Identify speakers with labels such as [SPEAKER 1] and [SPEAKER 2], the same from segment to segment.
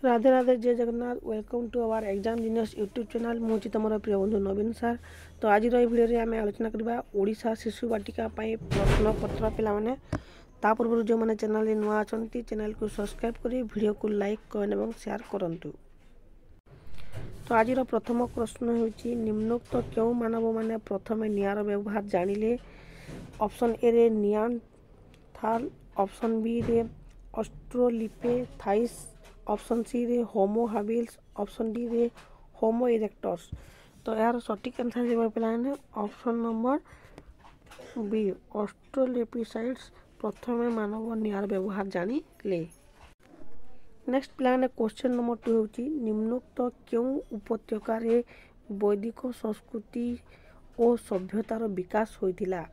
[SPEAKER 1] राधे राधे जय Jagannath welcome to our exam genius YouTube channel मुझे तुम प्रिय बंधु नवीन सार। तो आज भिडियो आम आलोचना करवा ओडिशा शिशु बाटिका प्रश्नपत्र पे ता पूर्व जो मैंने चैनल नुआ अच्छा चैनल को सब्सक्राइब करी वीडियो को लाइक कमेंट और शेयर करूँ। तो आज प्रथम प्रश्न होची निम्नोक्त क्यों मानव माने प्रथम निआर व्यवहार जानिले। ऑप्शन ए रे नियांथाल, ऑप्शन बी रे ऑस्ट्रोलिपिथेकस, ऑप्शन सी रे होमो हाबिल्स, ऑप्शन डी रे होमो इरेक्टस। तो यार सटीक आंसर जो पे ऑप्शन नंबर बी ऑस्ट्रोलिपिथेकस प्रथम मानव निआर व्यवहार जानिले। नेक्स्ट प्लान क्वेश्चन नंबर 2 होची निम्नोक्त क्यों उपत्यकार वैदिक संस्कृति और सभ्यतार विकास होइतिला।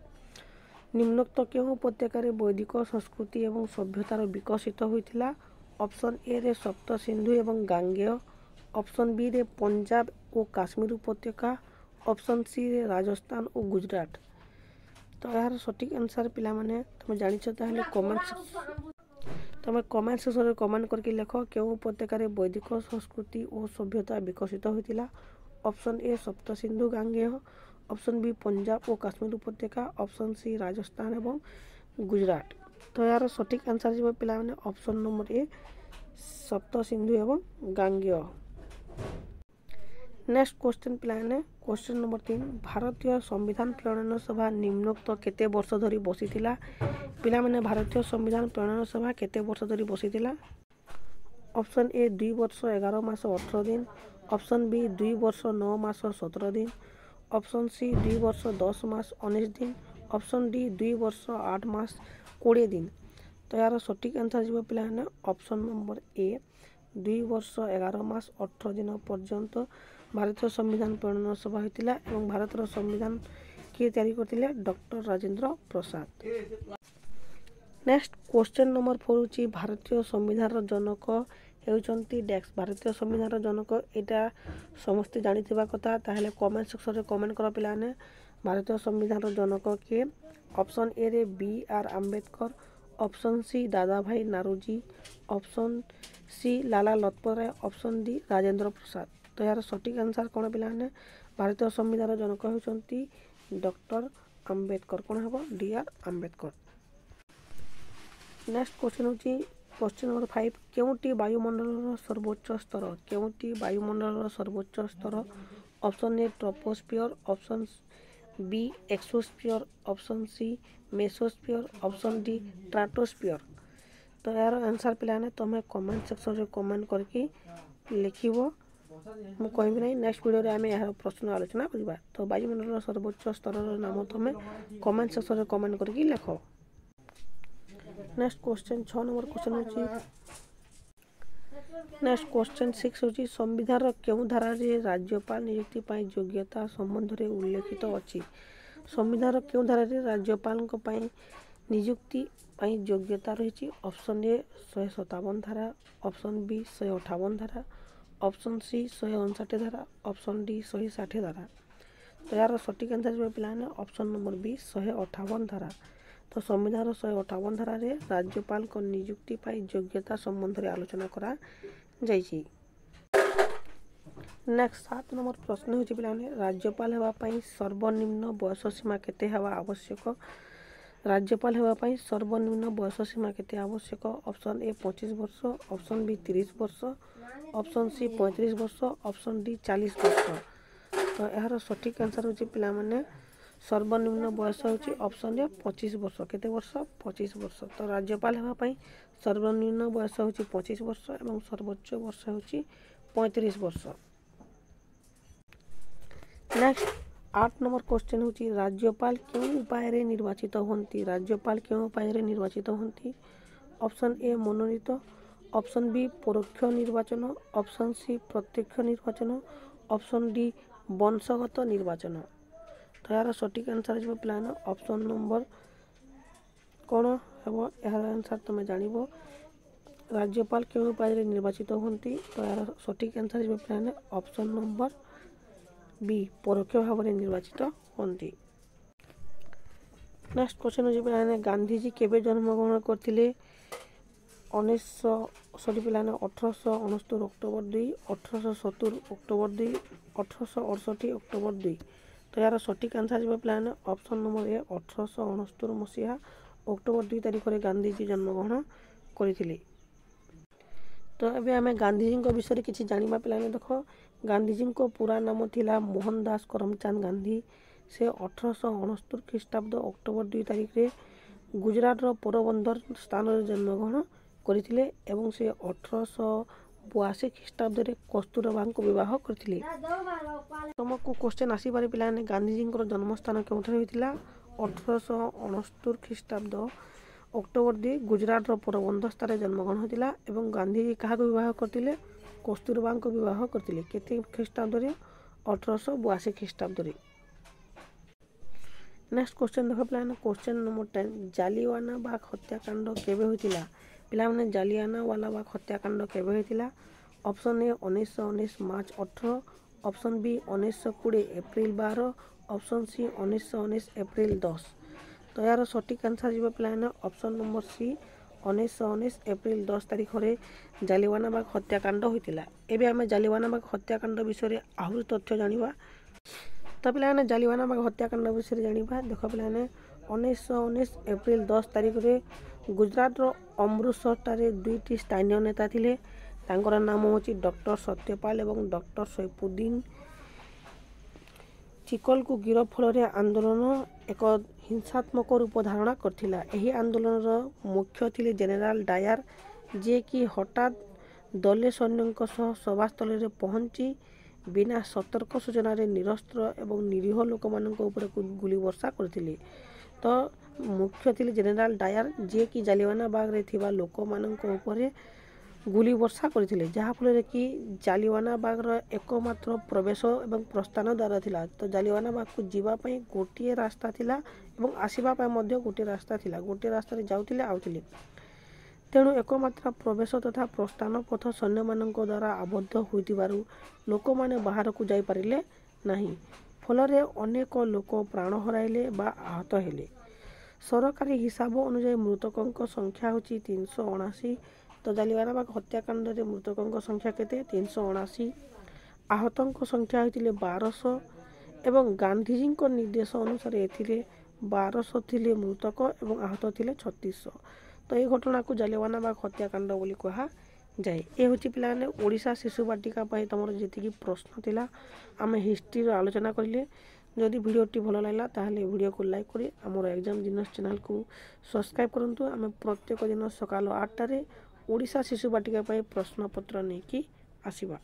[SPEAKER 1] निम्नोक्त क्यों उपत्यकार वैदिक संस्कृति एवं सभ्यतार विकसित होइतिला। ऑप्शन ए रे सप्त सिंधु एवं गांगेय, ऑप्शन बी रे पंजाब और काश्मीर उपत्यका, ऑप्शन सी रे राजस्थान और गुजरात। तो यार सटीक आंसर पिला माने तुम जानिछ ताहले कमेंट सेक्शन में कमेंट करके लिख क्यों उपत्यकार वैदिक संस्कृति और सभ्यता विकसित होइतिला। ऑप्शन ए सप्त सिंधु गांगेय, ऑप्शन बी पंजाब और काश्मीर उपत्यका, ऑप्शन सी राजस्थान एवं गुजरात। तो यार सटीक आंसर जो पिला माने ऑप्शन नंबर ए सप्त सिंधु एवं गांगेय। नेक्स्ट क्वेश्चन पिलाने क्वेश्चन नंबर 3 भारतीय संविधान प्रणयन सभा निम्नोक्त केते वर्ष धरी बसिथिला। पिला माने भारतीय संविधान प्रणयन सभा केते वर्ष धरी बसिथिला। ऑप्शन ए 2 वर्ष 11 मास 18 दिन, ऑप्शन बी 2 वर्ष 9 मास 17 दिन, ऑप्शन सी 2 वर्ष 10 मास 19 दिन, ऑप्शन डी 2 वर्ष 8 मास 20 दिन। तो यार सटीक आंसर जो पिलाने ऑप्शन नंबर ए 2 वर्ष 11 मास 18 दिन पर्यंत भारतीय संविधान प्रणयन सभा होता और भारतर संविधान किए तैयारी करते doctor Rajendra Prasad. Next question number 4 होची भारतीय संविधान जनक होउचंती डेक्स। भारतीय संविधान जनक एटा समस्ते जानिथिबा कथा ताहले कमेंट सेक्शन रे कमेंट कर पिलाने भारतीय संविधान जनक के। ऑप्शन ए रे B R Ambedkar, option C Dadabhai Naoroji, option C Lala Lajpat Rai, option D Rajendra Prasad. तो यार सटीक आंसर कौन पिलाने भारतीय संविधान जनक होउचंती डॉक्टर आंबेडकर। कौन हम D R Ambedkar. Next question होची क्वेश्चन नंबर 5 केउटी वायुमंडल सर्वोच्च स्तर। केउटी वायुमंडल सर्वोच्च स्तर। Option A troposphere, option B exosphere, option C mesosphere, option D stratosphere. तो यार आंसर पिलाने तुम्हें कमेंट सेक्शन रे कमेंट करके लिखिबो मु कहबी नहीं। नेक्स्ट वीडियो रे आमे यार प्रश्न आलोचना करबा। तो वायुमंडल सर्वोच्च स्तर नाम तुम्हें कमेंट सेक्शन रे कमेंट करके लिख। नेक्स्ट क्वेश्चन 6 नंबर क्वेश्चन होची नेक्स्ट क्वेश्चन 6 होची संविधान केउं धारा रे राज्यपाल नियुक्ति पाई योग्यता संबंध रे उल्लेखित अछि। संविधान केउं धारा रे राज्यपाल को पाई नियुक्ति पाई योग्यता रही। ऑप्शन ए 157 धारा, ऑप्शन बी 158 धारा, ऑप्शन सी 159 धारा, ऑप्शन डी 160 धारा। तो यार सटीक आंसर जो पिलाने ऑप्शन नंबर बी 158 धारा। तो संविधान 158 धारा रे राज्यपाल को नियुक्ति पाई योग्यता संबंध रे आलोचना करा जाइछि। नेक्स्ट 7 नंबर प्रश्न होछि पिलाने राज्यपाल हेबा पाई सर्वनिम्न बयस सीमा केते हेबा आवश्यक। राज्यपाल हेबा पाई सर्वनिम्न बयस सीमा केते आवश्यक। ऑप्शन ए 25 वर्ष, ऑप्शन बी 30 वर्ष, ऑप्शन सी 35 वर्ष, ऑप्शन डी 40 वर्ष। तो यार सटीक आंसर होछि पिला माने सर्वनिम्न बयस होछि ऑप्शन ए 25 वर्ष। केते वर्ष 25 वर्ष। तो राज्यपाल हेबा पाई सर्वनिम्न बयस होछि 25 वर्ष एवं सर्वोच्च वर्ष होछि 35 वर्ष। नेक्स्ट 8 नंबर क्वेश्चन होची राज्यपाल क्यों उपाय रे निर्वाचित होंती। राज्यपाल क्यों उपाय रे निर्वाचित होंती। ऑप्शन ए मनोनीत, ऑप्शन बी परोक्ष निर्वाचन, ऑप्शन सी प्रत्यक्ष निर्वाचन, ऑप्शन डी वंशगत निर्वाचन। तो यार सटीक आंसर जो प्लान ऑप्शन नंबर कौन हम यार आंसर तुम जानिबो राज्यपाल क्यों उपाय रे निर्वाचित होंती। तो यार सटीक आंसर जो प्लान ऑप्शन नंबर बी परोक्ष भाव में निर्वाचित होंती। नेक्स्ट क्वेश्चन हो गांधीजी केबे जन्मग्रहण करथिले। ପିଲାମାନେ 1869 ଅକ୍ଟୋବର 2, 1870 ଅକ୍ଟୋବର 2, 1868 ଅକ୍ଟୋବର 2। ତ ଏହାର ସଠିକ୍ ଆନ୍ସର୍ ଯିବ ପିଲାମାନେ ଅପସନ୍ ନମ୍ବର ଏ 1869 ମସିହା ଅକ୍ଟୋବର 2 ତାରିଖରେ ଗାନ୍ଧିଜୀ ଜନ୍ମଗ୍ରହଣ କରିଥିଲେ। ତ ଏବେ ଆମେ ଗାନ୍ଧିଜୀଙ୍କ ବିଷୟରେ କିଛି ଜାଣିବା ପିଲାମାନେ। ଦେଖ, ଗାନ୍ଧିଜୀଙ୍କ ପୁରା ନାମ ଥିଲା ମୋହନ ଦାସ କରମଚାନ୍ଦ ଗାନ୍ଧୀ। ସେ 1869 ଖ୍ରୀଷ୍ଟାବ୍ଦ ଅକ୍ଟୋବର 2 ତାରିଖରେ ଗୁଜରାଟର ପୋରବନ୍ଦର ସ୍ଥାନରେ ଜନ୍ମଗ୍ରହଣ କରିଥିଲେ ଏବଂ ସେ 1882 ଖ୍ରୀଷ୍ଟାବ୍ଦରେ କସ୍ତୁରବାଙ୍କୁ ବିବାହ କରିଥିଲେ। ତୁମକୁ କ୍ୱେଶ୍ଚନ୍ ଆସିପାରେ ପିଲାମାନେ, ଗାନ୍ଧିଜୀଙ୍କର ଜନ୍ମସ୍ଥାନ କେଉଁଠାରେ ହୋଇଥିଲା? 1869 ଖ୍ରୀଷ୍ଟାବ୍ଦ ଅକ୍ଟୋବର 2 ଗୁଜରାଟର ପୋରବନ୍ଦର ସ୍ଥାନରେ ଜନ୍ମଗ୍ରହଣ ହୋଇଥିଲା ଏବଂ ଗାନ୍ଧିଜୀ କାହାକୁ ବିବାହ କରିଥିଲେ? କସ୍ତୁରବାଙ୍କୁ ବିବାହ କରିଥିଲେ। କେତେ ଖ୍ରୀଷ୍ଟାବ୍ଦରେ? 1882 ଖ୍ରୀଷ୍ଟାବ୍ଦରେ। ନେକ୍ସଟ କ୍ୱେଶ୍ଚନ୍ ଦେଖ ପିଲାମାନେ, କ୍ୱେଶ୍ଚନ୍ ନମ୍ବର 10 ଜାଲିଆନାବାଗ ହତ୍ୟାକାଣ୍ଡ କେବେ ହୋଇଥିଲା? ପିଲାମାନେ, ଜାଲିଆନାୱାଲାବାଗ ହତ୍ୟାକାଣ୍ଡ କେବେ ହୋଇଥିଲା? Option A 1919 March 18, option B 1920 April 12, option C 1919 April 10। ତ ଏହାର ସଠିକ୍ ଆନ୍ସର୍ ଯିବ ପିଲାମାନେ ଅପସନ୍ ନମ୍ବର ସି 1919 ଏପ୍ରିଲ 10 ତାରିଖରେ ଜାଲିଆନାବାଗ ହତ୍ୟାକାଣ୍ଡ ହୋଇଥିଲା। ଏବେ ଆମେ ଜାଲିଆନାବାଗ ହତ୍ୟାକାଣ୍ଡ ବିଷୟରେ ଆହୁରି ତଥ୍ୟ ଜାଣିବା। ତ ପିଲାମାନେ, ଜାଲିଆନାବାଗ ହତ୍ୟାକାଣ୍ଡ ବିଷୟରେ ଜାଣିବା। ଦେଖ ପିଲାମାନେ, 1919 ଏପ୍ରିଲ 10 ତାରିଖରେ ଗୁଜରାଟର ଅମୃତସରଠାରେ ଦୁଇଟି ସ୍ଥାନୀୟ ନେତା ଥିଲେ। ତାଙ୍କର ନାମ ହେଉଛି ଡକ୍ଟର ସତ୍ୟପାଲ ଏବଂ ଡକ୍ଟର ସୈଫୁଦ୍ଦିନ। ଚିକଲକୁ ଗିରଫ ଫଳରେ ଆନ୍ଦୋଳନ ଏକ ହିଂସାତ୍ମକ ରୂପ ଧାରଣ କରିଥିଲା। ଏହି ଆନ୍ଦୋଳନର ମୁଖ୍ୟ ଥିଲେ ଜେନେରାଲ ଡାୟାର, ଯିଏକି ହଠାତ୍ ଦଳେ ସୈନ୍ୟଙ୍କ ସହ ସଭାସ୍ଥଳରେ ପହଞ୍ଚି ବିନା ସତର୍କ ସୂଚନାରେ ନିରସ୍ତ୍ର ଏବଂ ନିରୀହ ଲୋକମାନଙ୍କ ଉପରେ ଗୁଳି ବର୍ଷା କରିଥିଲେ। ତ ମୁଖ୍ୟ ଥିଲେ ଜେନେରାଲ ଡାୟାର, ଯିଏକି ଜାଲିଆନାବାଗରେ ଥିବା ଲୋକମାନଙ୍କ ଉପରେ ଗୁଳି ବର୍ଷା କରିଥିଲେ, ଯାହାଫଳରେ କି ଜାଲିଆନାବାଗର ଏକମାତ୍ର ପ୍ରବେଶ ଏବଂ ପ୍ରସ୍ଥାନ ଦ୍ୱାର ଥିଲା। ତ ଜାଲିଆନାବାଗକୁ ଯିବା ପାଇଁ ଗୋଟିଏ ରାସ୍ତା ଥିଲା ଏବଂ ଆସିବା ପାଇଁ ମଧ୍ୟ ଗୋଟିଏ ରାସ୍ତା ଥିଲା। ଗୋଟିଏ ରାସ୍ତାରେ ଯାଉଥିଲେ ଆଉଥିଲେ। ତେଣୁ ଏକମାତ୍ର ପ୍ରବେଶ ତଥା ପ୍ରସ୍ଥାନ ପଥ ସୈନ୍ୟମାନଙ୍କ ଦ୍ୱାରା ଆବଦ୍ଧ ହୋଇଥିବାରୁ ଲୋକମାନେ ବାହାରକୁ ଯାଇପାରିଲେ ନାହିଁ। ଫଳରେ ଅନେକ ଲୋକ ପ୍ରାଣ ହରାଇଲେ ବା ଆହତ ହେଲେ। ସରକାରୀ ହିସାବ ଅନୁଯାୟୀ ମୃତକଙ୍କ ସଂଖ୍ୟା ହେଉଛି 379। ତ ଜାଲିଆନାବାଗ ହତ୍ୟାକାଣ୍ଡରେ ମୃତକଙ୍କ ସଂଖ୍ୟା କେତେ? 379। ଆହତଙ୍କ ସଂଖ୍ୟା ହୋଇଥିଲେ 1200 ଏବଂ ଗାନ୍ଧିଜୀଙ୍କ ନିର୍ଦ୍ଦେଶ ଅନୁସାରେ ଏଥିରେ 1200 ଥିଲେ ମୃତକ ଏବଂ ଆହତ ଥିଲେ 3600। ତ ଏହି ଘଟଣାକୁ ଜାଲିଆନାବାଗ ହତ୍ୟାକାଣ୍ଡ ବୋଲି କୁହାଯାଏ। ଏ ହେଉଛି ପିଲାମାନେ ଓଡ଼ିଶା ଶିଶୁ ବାଟିକା ପାଇଁ ତୁମର ଯେତିକି ପ୍ରଶ୍ନ ଥିଲା ଆମେ ହିଷ୍ଟ୍ରିର ଆଲୋଚନା କରିଲେ। ଯଦି ଭିଡ଼ିଓଟି ଭଲ ଲାଗିଲା ତାହେଲେ ଭିଡ଼ିଓକୁ ଲାଇକ୍ କରି ଆମର ଏକ୍ଜାମ୍ ଜିନିୟସ୍ ଚ୍ୟାନେଲକୁ ସବସ୍କ୍ରାଇବ୍ କରନ୍ତୁ। ଆମେ ପ୍ରତ୍ୟେକ ଦିନ ସକାଳ 8ଟାରେ ଓଡ଼ିଶା ଶିଶୁ ବାଟିକା ପାଇଁ ପ୍ରଶ୍ନପତ୍ର ନେଇକି ଆସିବା।